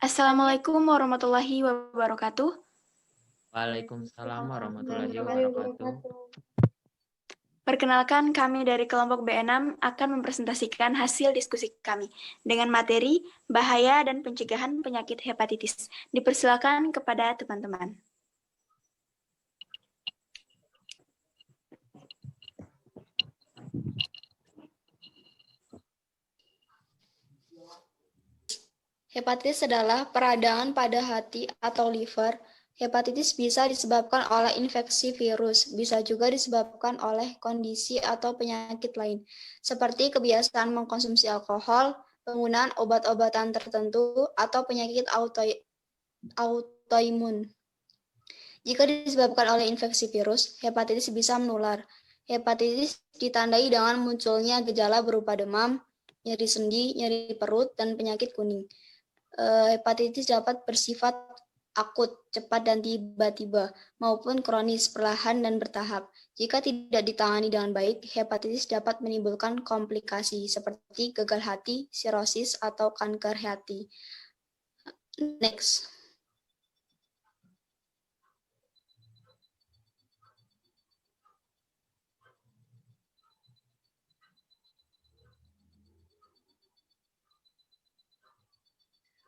Assalamualaikum warahmatullahi wabarakatuh. Waalaikumsalam warahmatullahi warahmatullahi wabarakatuh. Perkenalkan, kami dari kelompok B6 akan mempresentasikan hasil diskusi kami dengan materi bahaya dan pencegahan penyakit hepatitis. Dipersilakan kepada teman-teman. Hepatitis adalah peradangan pada hati atau liver. Hepatitis bisa disebabkan oleh infeksi virus, bisa juga disebabkan oleh kondisi atau penyakit lain, seperti kebiasaan mengkonsumsi alkohol, penggunaan obat-obatan tertentu, atau penyakit autoimun. Jika disebabkan oleh infeksi virus, hepatitis bisa menular. Hepatitis ditandai dengan munculnya gejala berupa demam, nyeri sendi, nyeri perut, dan penyakit kuning. Hepatitis dapat bersifat akut, cepat dan tiba-tiba, maupun kronis, perlahan dan bertahap. Jika tidak ditangani dengan baik, hepatitis dapat menimbulkan komplikasi seperti gagal hati, sirosis, atau kanker hati. Next.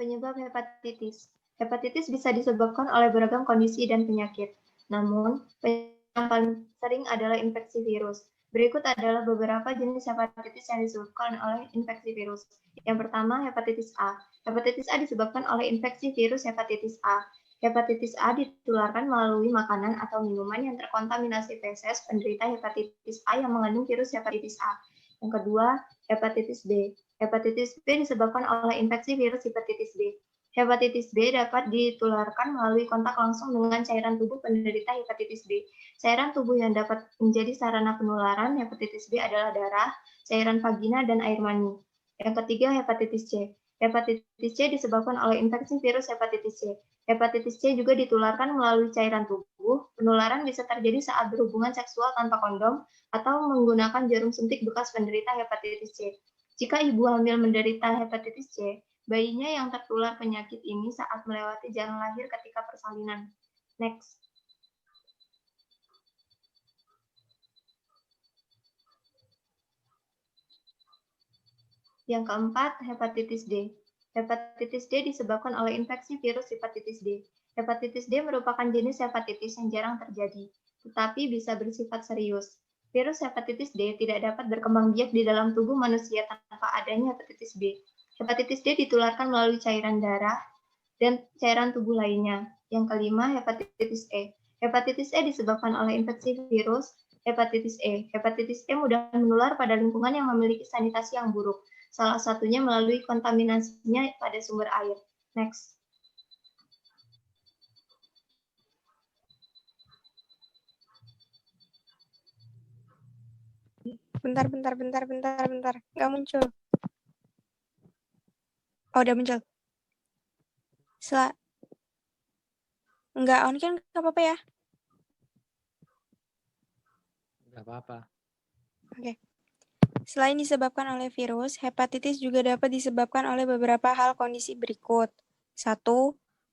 Penyebab hepatitis. Hepatitis bisa disebabkan oleh beragam kondisi dan penyakit. Namun, yang paling sering adalah infeksi virus. Berikut adalah beberapa jenis hepatitis yang disebabkan oleh infeksi virus. Yang pertama, hepatitis A. Hepatitis A disebabkan oleh infeksi virus hepatitis A. Hepatitis A ditularkan melalui makanan atau minuman yang terkontaminasi feses penderita hepatitis A yang mengandung virus hepatitis A. Yang kedua, hepatitis B. Hepatitis B disebabkan oleh infeksi virus hepatitis B. Hepatitis B dapat ditularkan melalui kontak langsung dengan cairan tubuh penderita hepatitis B. Cairan tubuh yang dapat menjadi sarana penularan hepatitis B adalah darah, cairan vagina, dan air mani. Yang ketiga, hepatitis C. Hepatitis C disebabkan oleh infeksi virus hepatitis C. Hepatitis C juga ditularkan melalui cairan tubuh. Penularan bisa terjadi saat berhubungan seksual tanpa kondom atau menggunakan jarum suntik bekas penderita hepatitis C. Jika ibu hamil menderita hepatitis C, bayinya yang tertular penyakit ini saat melewati jalan lahir ketika persalinan. Next. Yang keempat, hepatitis D. Hepatitis D disebabkan oleh infeksi virus hepatitis D. Hepatitis D merupakan jenis hepatitis yang jarang terjadi, tetapi bisa bersifat serius. Virus hepatitis D tidak dapat berkembang biak di dalam tubuh manusia tanpa adanya hepatitis B. Hepatitis D ditularkan melalui cairan darah dan cairan tubuh lainnya. Yang kelima, hepatitis E. Hepatitis E disebabkan oleh infeksi virus hepatitis E. Hepatitis E mudah menular pada lingkungan yang memiliki sanitasi yang buruk, salah satunya melalui kontaminasinya pada sumber air. Next. Bentar. Nggak muncul. Oh, udah muncul. Nggak on kan nggak apa-apa ya? Nggak apa-apa. Oke. Selain disebabkan oleh virus, hepatitis juga dapat disebabkan oleh beberapa hal kondisi berikut. 1.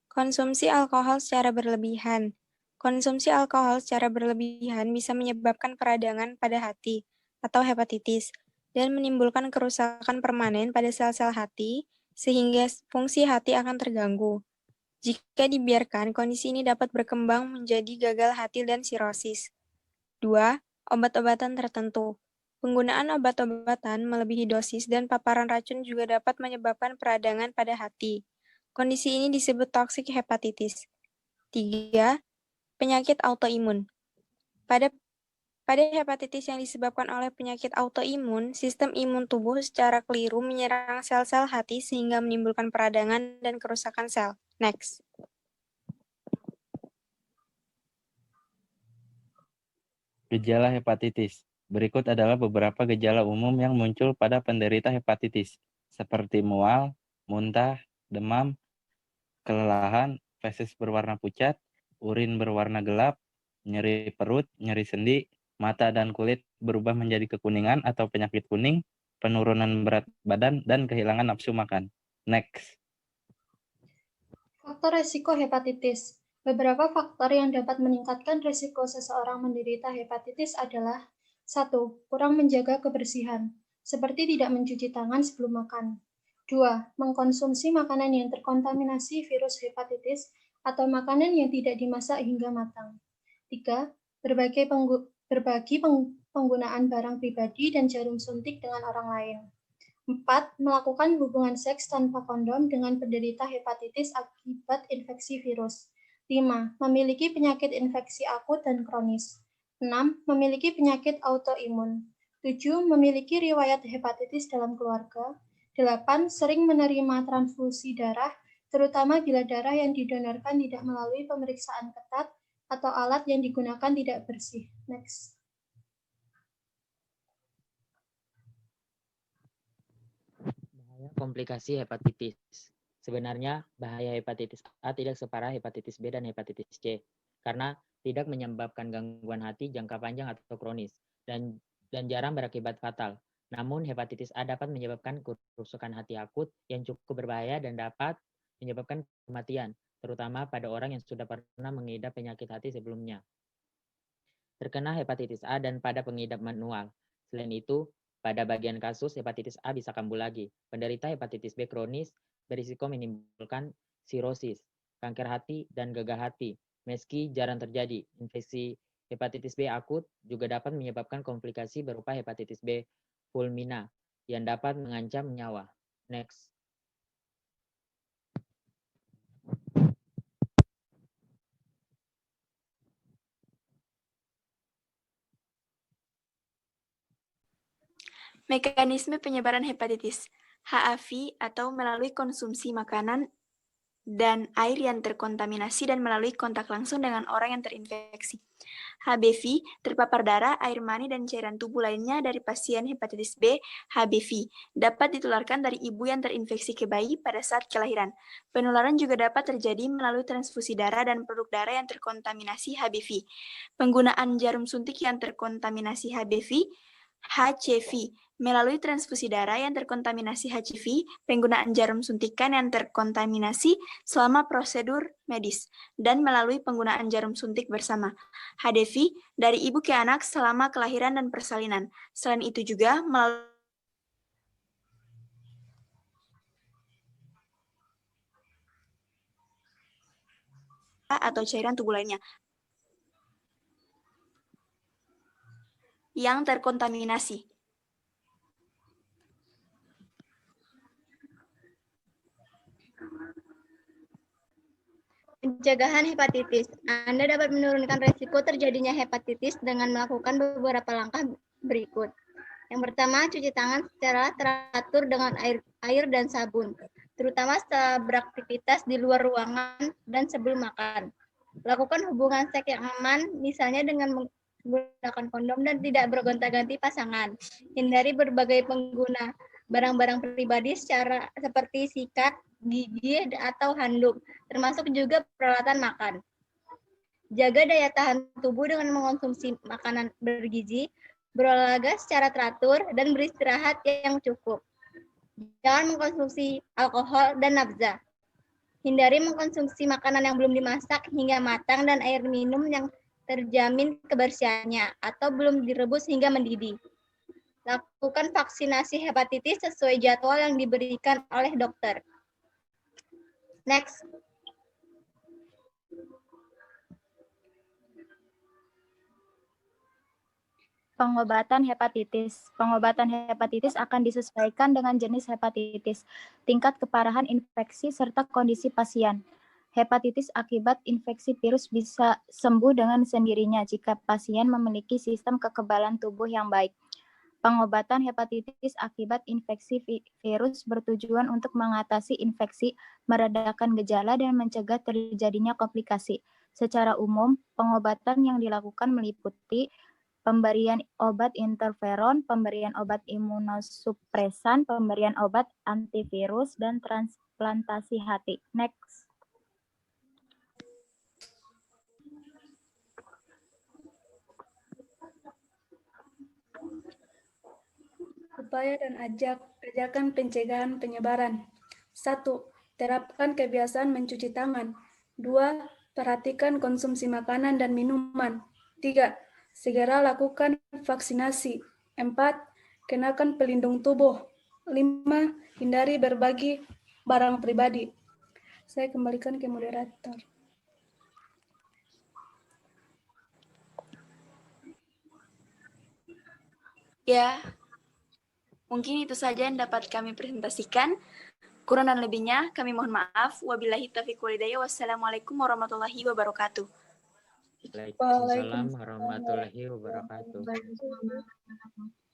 Konsumsi alkohol secara berlebihan. Konsumsi alkohol secara berlebihan bisa menyebabkan peradangan pada hati atau hepatitis dan menimbulkan kerusakan permanen pada sel-sel hati sehingga fungsi hati akan terganggu. Jika dibiarkan, kondisi ini dapat berkembang menjadi gagal hati dan sirosis. 2. Obat-obatan tertentu. Penggunaan obat-obatan melebihi dosis dan paparan racun juga dapat menyebabkan peradangan pada hati. Kondisi ini disebut toxic hepatitis. 3. Penyakit autoimun. Pada hepatitis yang disebabkan oleh penyakit autoimun, sistem imun tubuh secara keliru menyerang sel-sel hati sehingga menimbulkan peradangan dan kerusakan sel. Next. Gejala hepatitis. Berikut adalah beberapa gejala umum yang muncul pada penderita hepatitis, seperti mual, muntah, demam, kelelahan, feses berwarna pucat, urin berwarna gelap, nyeri perut, nyeri sendi, mata dan kulit berubah menjadi kekuningan atau penyakit kuning, penurunan berat badan, dan kehilangan nafsu makan. Next. Faktor resiko hepatitis. Beberapa faktor yang dapat meningkatkan resiko seseorang menderita hepatitis adalah 1. Kurang menjaga kebersihan, seperti tidak mencuci tangan sebelum makan. 2. Mengkonsumsi makanan yang terkontaminasi virus hepatitis atau makanan yang tidak dimasak hingga matang. 3. Berbagi penggunaan barang pribadi dan jarum suntik dengan orang lain. 4. Melakukan hubungan seks tanpa kondom dengan penderita hepatitis akibat infeksi virus. 5. Memiliki penyakit infeksi akut dan kronis. 6. Memiliki penyakit autoimun. 7. Memiliki riwayat hepatitis dalam keluarga. 8. Sering menerima transfusi darah, terutama bila darah yang didonorkan tidak melalui pemeriksaan ketat atau alat yang digunakan tidak bersih. Next. Bahaya komplikasi hepatitis. Sebenarnya, bahaya hepatitis A tidak separah hepatitis B dan hepatitis C, karena tidak menyebabkan gangguan hati jangka panjang atau kronis, dan jarang berakibat fatal. Namun, hepatitis A dapat menyebabkan kerusakan hati akut yang cukup berbahaya dan dapat menyebabkan kematian, terutama pada orang yang sudah pernah mengidap penyakit hati sebelumnya. Terkena hepatitis A dan pada pengidap manual. Selain itu, pada bagian kasus, hepatitis A bisa kambuh lagi. Penderita hepatitis B kronis berisiko menimbulkan sirosis, kanker hati, dan gagal hati. Meski jarang terjadi, infeksi hepatitis B akut juga dapat menyebabkan komplikasi berupa hepatitis B fulmina yang dapat mengancam nyawa. Next. Mekanisme penyebaran hepatitis, HAV atau melalui konsumsi makanan dan air yang terkontaminasi dan melalui kontak langsung dengan orang yang terinfeksi. HBV, terpapar darah, air mani, dan cairan tubuh lainnya dari pasien hepatitis B, HBV, dapat ditularkan dari ibu yang terinfeksi ke bayi pada saat kelahiran. Penularan juga dapat terjadi melalui transfusi darah dan produk darah yang terkontaminasi HBV. Penggunaan jarum suntik yang terkontaminasi HBV, HCV, melalui transfusi darah yang terkontaminasi HCV, penggunaan jarum suntikan yang terkontaminasi selama prosedur medis, dan melalui penggunaan jarum suntik bersama. HDV, dari ibu ke anak selama kelahiran dan persalinan. Selain itu juga melalui atau cairan tubuh lainnya yang terkontaminasi. Pencegahan hepatitis. Anda dapat menurunkan risiko terjadinya hepatitis dengan melakukan beberapa langkah berikut. Yang pertama, cuci tangan secara teratur dengan air dan sabun, terutama setelah beraktivitas di luar ruangan dan sebelum makan. Lakukan hubungan seks yang aman, misalnya dengan menggunakan kondom dan tidak bergonta-ganti pasangan. Hindari berbagai pengguna barang-barang pribadi seperti sikat, gigi, atau handuk, termasuk juga peralatan makan. Jaga daya tahan tubuh dengan mengonsumsi makanan bergizi, berolahraga secara teratur, dan beristirahat yang cukup. Jangan mengkonsumsi alkohol dan nafza. Hindari mengkonsumsi makanan yang belum dimasak hingga matang dan air minum yang terjamin kebersihannya atau belum direbus hingga mendidih. Lakukan vaksinasi hepatitis sesuai jadwal yang diberikan oleh dokter. Next. Pengobatan hepatitis. Pengobatan hepatitis akan disesuaikan dengan jenis hepatitis, tingkat keparahan infeksi, serta kondisi pasien. Hepatitis akibat infeksi virus bisa sembuh dengan sendirinya jika pasien memiliki sistem kekebalan tubuh yang baik. Pengobatan hepatitis akibat infeksi virus bertujuan untuk mengatasi infeksi, meredakan gejala, dan mencegah terjadinya komplikasi. Secara umum, pengobatan yang dilakukan meliputi pemberian obat interferon, pemberian obat imunosupresan, pemberian obat antivirus, dan transplantasi hati. Next. Upaya dan ajakan pencegahan penyebaran. 1. Terapkan kebiasaan mencuci tangan. 2. Perhatikan konsumsi makanan dan minuman. 3. Segera lakukan vaksinasi. 4. Kenakan pelindung tubuh. 5. Hindari berbagi barang pribadi. Saya kembalikan ke moderator. Ya, mungkin itu saja yang dapat kami presentasikan. Kurang dan lebihnya kami mohon maaf. Wabillahi taufiq wal hidayah. Wassalamualaikum warahmatullahi wabarakatuh. Waalaikumsalam warahmatullahi wabarakatuh. Waalaikumsalam warahmatullahi wabarakatuh.